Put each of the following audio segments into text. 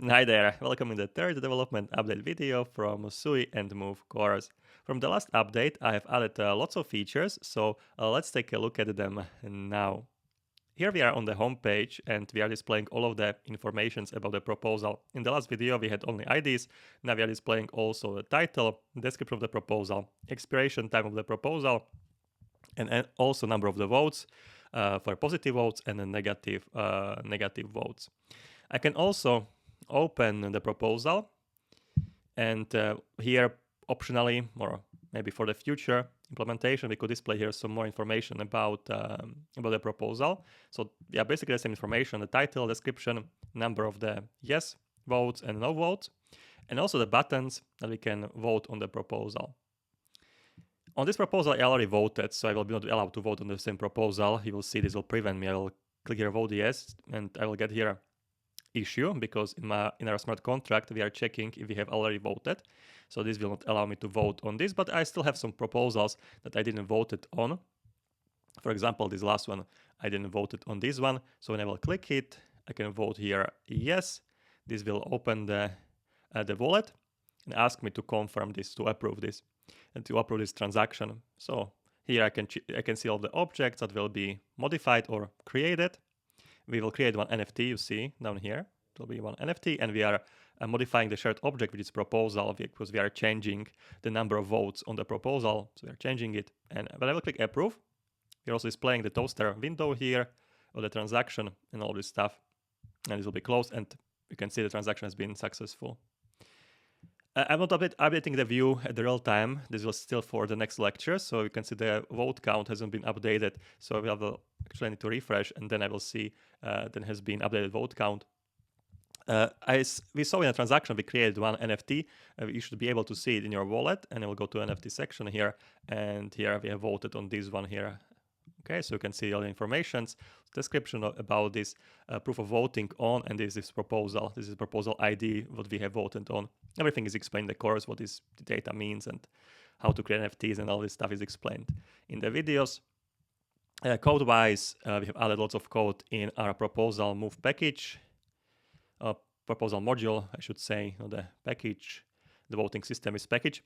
Hi there, welcome in the third development update video from SUI and Move course. From the last update, I have added lots of features, so let's take a look at them now. Here we are on the home page and we are displaying all of the informations about the proposal. In the last video we had only IDs, now we are displaying also the title, description of the proposal, expiration time of the proposal, and also number of the votes for positive votes and the negative votes. I can also open the proposal, and here optionally, or maybe for the future implementation, we could display here some more information about the proposal. So yeah, basically the same information: the title, description, number of the yes votes and no votes, and also the buttons that we can vote on the proposal. On this proposal, I already voted, so I will be not allowed to vote on the same proposal. You will see this will prevent me. I will click here vote yes, and I will get here issue because in our smart contract we are checking if we have already voted. So this will not allow me to vote on this, but I still have some proposals that I didn't vote it on. For example, this last one, I didn't vote it on this one. So when I will click it, I can vote here yes. This will open the wallet and ask me to confirm this, to approve this, and to approve this transaction. So here I can see all the objects that will be modified or created. We will create one NFT, you see down here. It will be one NFT, and we are modifying the shared object, which is proposal, because we are changing the number of votes on the proposal. So we are changing it. And when I will click approve, we're also displaying the toaster window here, or the transaction and all this stuff. And this will be closed, and you can see the transaction has been successful. I'm not updating the view at the real time. This was still for the next lecture, so you can see the vote count hasn't been updated. So we will actually need to refresh, and then I will see then has been updated vote count. We saw in a transaction we created one NFT. You should be able to see it in your wallet, and I will go to NFT section here, and here we have voted on this one here. Okay, so you can see all the informations, description about this proof of voting on, and this is proposal. This is proposal ID, what we have voted on. Everything is explained in the course, what this data means and how to create NFTs, and all this stuff is explained in the videos. Code-wise, we have added lots of code in our proposal move package, proposal module, I should say, the package. The voting system is package.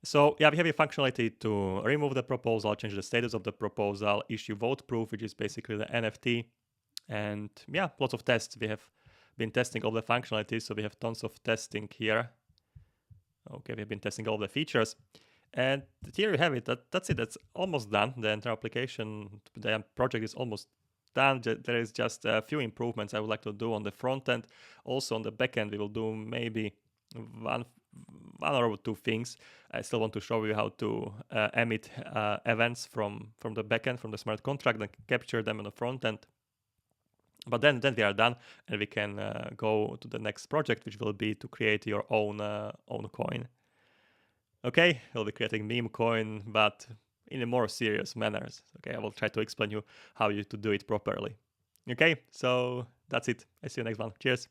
So yeah, we have a functionality to remove the proposal, change the status of the proposal, issue vote proof, which is basically the NFT. And yeah, lots of tests. We have been testing all the functionalities, so we have tons of testing here. Okay, we have been testing all the features. And here you have it. That's it. That's almost done. The entire application, the project is almost done. There is just a few improvements I would like to do on the front end. Also on the back end, we will do maybe one or two things. I still want to show you how to emit events from the backend, from the smart contract, and capture them on the front end. But then we are done, and we can go to the next project, which will be to create your own coin. Okay, we'll be creating meme coin, but in a more serious manner. Okay, I will try to explain you how to do it properly. Okay, so that's it. I see you next one. Cheers.